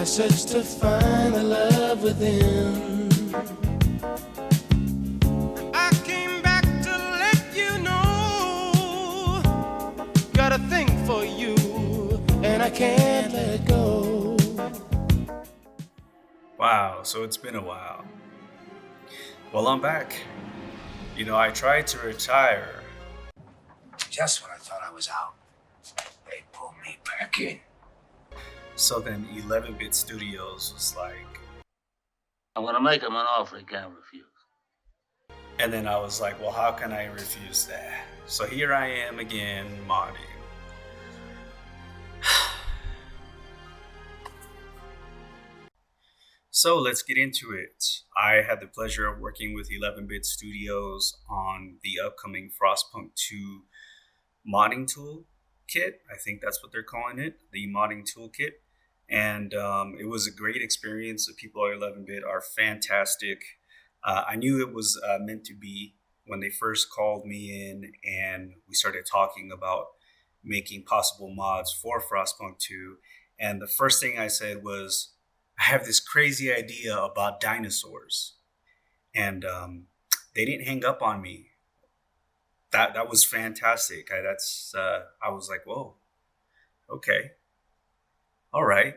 search to find the love within. I came back to let you know, got a thing for you, and I can't let go. Wow, so it's been a while. Well, I'm back. I tried to retire. Just when I thought I was out, they pulled me back in. So then 11-Bit Studios was like, I'm gonna make him an offer he can't refuse. and then I was like, well, how can I refuse that? So here I am again, modding. So let's get into it. I had the pleasure of working with 11-Bit Studios on the upcoming Frostpunk 2 modding toolkit. I think that's what they're calling it, the modding toolkit. And it was a great experience. The people at 11-Bit are fantastic. I knew it was meant to be when they first called me in and we started talking about making possible mods for Frostpunk 2. And the first thing I said was, I have this crazy idea about dinosaurs. And they didn't hang up on me. That was fantastic. I was like, whoa, okay, all right.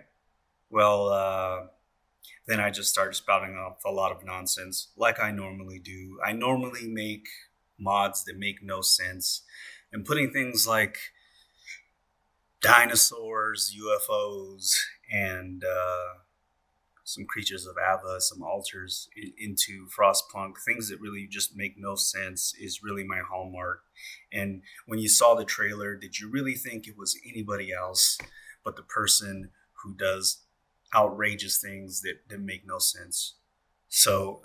Well, then I just started spouting off a lot of nonsense, like I normally do. I normally make mods that make no sense, and putting things like dinosaurs, UFOs, and some creatures of Ava, some altars into Frostpunk, things that really just make no sense is really my hallmark. And when you saw the trailer, did you really think it was anybody else but the person who does outrageous things that make no sense? So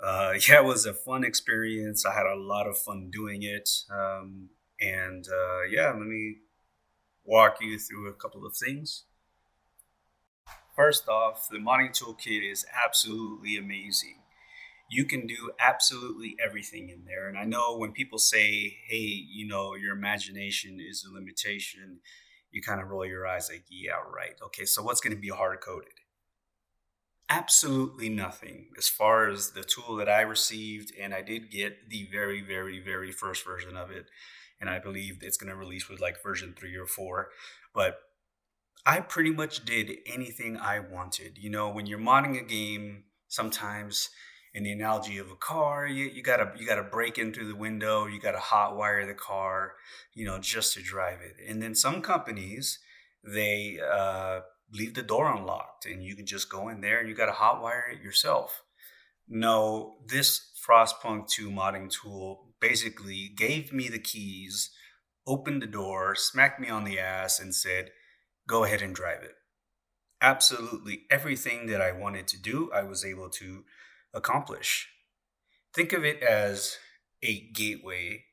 yeah, it was a fun experience. I had a lot of fun doing it. And yeah, let me walk you through a couple of things. First off, the modding toolkit is absolutely amazing. You can do absolutely everything in there. And I know when people say, hey, your imagination is a limitation, you kind of roll your eyes like, yeah, right. Okay, so what's going to be hard coded? Absolutely nothing. As far as the tool that I received, and I did get the very, very, very first version of it. And I believe it's going to release with like version 3 or 4. But I pretty much did anything I wanted. When you're modding a game, sometimes in the analogy of a car, you gotta break in through the window, you gotta hotwire the car, just to drive it. And then some companies, they leave the door unlocked, and you can just go in there and you gotta hotwire it yourself. No, this Frostpunk 2 modding tool basically gave me the keys, opened the door, smacked me on the ass, and said, go ahead and drive it. Absolutely everything that I wanted to do, I was able to accomplish. Think of it as a gateway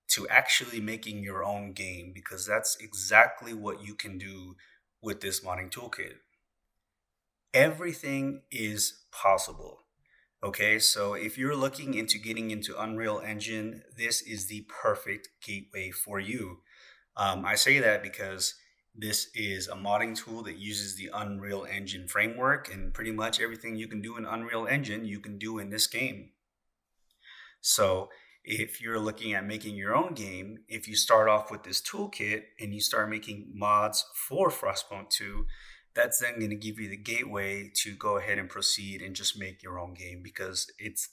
to actually making your own game, because that's exactly what you can do with this modding toolkit. Everything is possible. Okay, so if you're looking into getting into Unreal Engine, this is the perfect gateway for you. I say that because this is a modding tool that uses the Unreal Engine framework, and pretty much everything you can do in Unreal Engine, you can do in this game. So if you're looking at making your own game, if you start off with this toolkit and you start making mods for Frostpunk 2, that's then going to give you the gateway to go ahead and proceed and just make your own game, because it's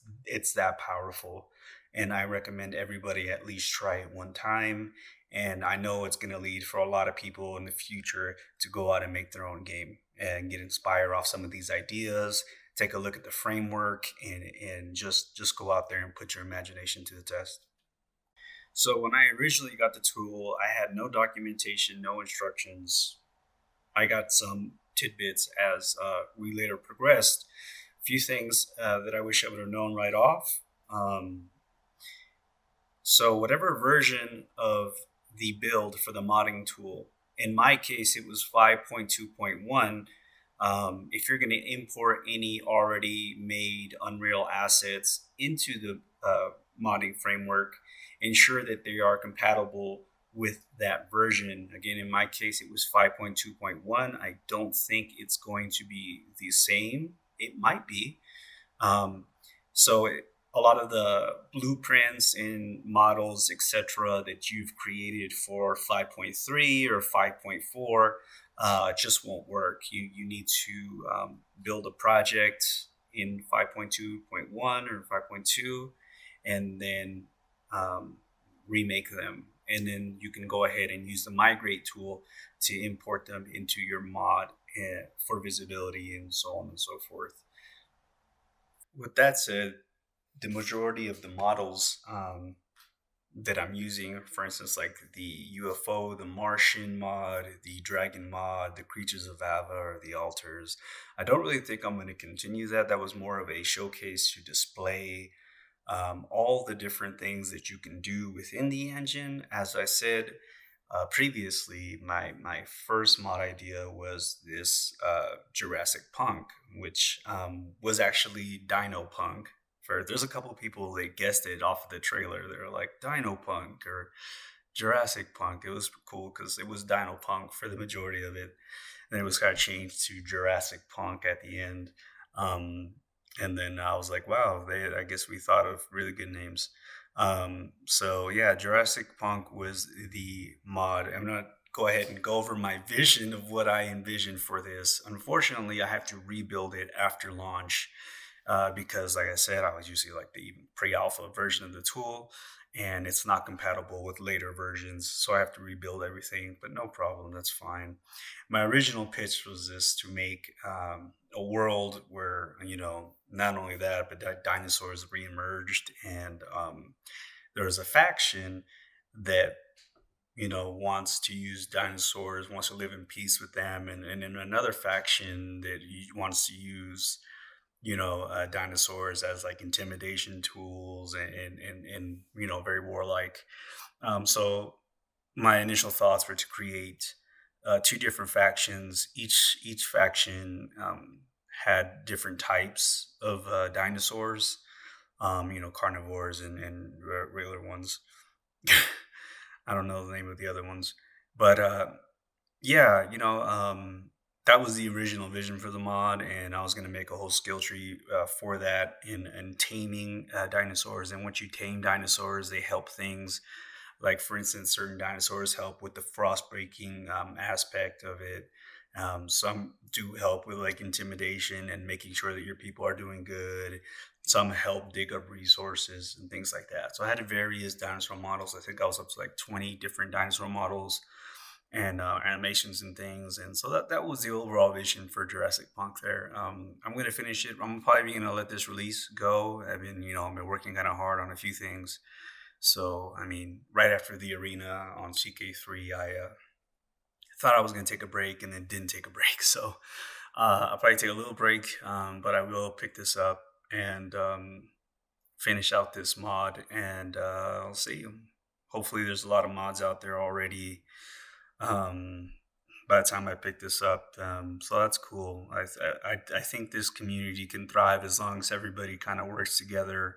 that powerful. And I recommend everybody at least try it one time. And I know it's going to lead for a lot of people in the future to go out and make their own game and get inspired off some of these ideas, take a look at the framework, and just go out there and put your imagination to the test. So when I originally got the tool, I had no documentation, no instructions. I got some tidbits as we later progressed. A few things that I wish I would have known right off. So whatever version of the build for the modding tool, in my case, it was 5.2.1. If you're going to import any already made Unreal assets into the modding framework, ensure that they are compatible with that version. Again, in my case, it was 5.2.1. I don't think it's going to be the same. It might be. Um, so a lot of the blueprints and models, etc., that you've created for 5.3 or 5.4 just won't work. You need to build a project in 5.2.1 or 5.2, and then um, remake them. And then you can go ahead and use the migrate tool to import them into your mod for visibility and so on and so forth. With that said, the majority of the models that I'm using, for instance, like the UFO, the Martian mod, the Dragon mod, the Creatures of Ava, or the Altars, I don't really think I'm going to continue that. That was more of a showcase to display all the different things that you can do within the engine. As I said previously, my first mod idea was this Jurassic Punk, which was actually Dino Punk. There's a couple of people that guessed it off of the trailer. They were like Dino Punk or Jurassic Punk. It was cool because it was Dino Punk for the majority of it. Then it was kind of changed to Jurassic Punk at the end. Um, and then I was like, wow, I guess we thought of really good names. So yeah, Jurassic Punk was the mod. I'm gonna go ahead and go over my vision of what I envisioned for this. Unfortunately, I have to rebuild it after launch because, like I said, I was using like the pre-alpha version of the tool, and it's not compatible with later versions. So I have to rebuild everything, but no problem, that's fine. My original pitch was this to make a world where, not only that, but that dinosaurs reemerged, and there was a faction that wants to use dinosaurs, wants to live in peace with them, and then another faction that wants to use dinosaurs as like intimidation tools and very warlike. So my initial thoughts were to create two different factions. Each faction had different types of dinosaurs, carnivores and regular ones. I don't know the name of the other ones, but yeah, that was the original vision for the mod, and I was going to make a whole skill tree for that in taming dinosaurs. And once you tame dinosaurs, they help things. Like, for instance, certain dinosaurs help with the frost breaking aspect of it. Some do help with like intimidation and making sure that your people are doing good. Some help dig up resources and things like that. So I had various dinosaur models. I think I was up to like 20 different dinosaur models and animations and things. And so that was the overall vision for Jurassic Punk there. I'm going to finish it. I'm probably going to let this release go. I've been working kind of hard on a few things. So, I mean, right after the arena on CK3, I thought I was going to take a break and then didn't take a break. So I'll probably take a little break, but I will pick this up and finish out this mod. And I'll see. Hopefully there's a lot of mods out there already by the time I pick this up. So that's cool. I think this community can thrive as long as everybody kind of works together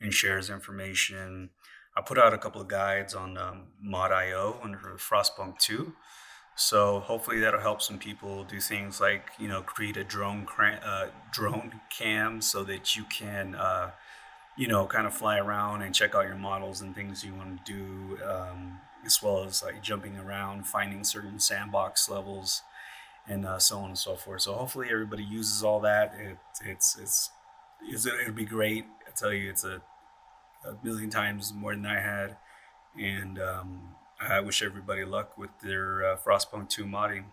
and shares information. I put out a couple of guides on Mod.io under Frostpunk 2. So hopefully that'll help some people do things like, create a drone cam so that you can, kind of fly around and check out your models and things you want to do, as well as like jumping around, finding certain sandbox levels, and so on and so forth. So hopefully everybody uses all that. It'll be great. I tell you, it's a million times more than I had, and I wish everybody luck with their Frostpunk 2 modding.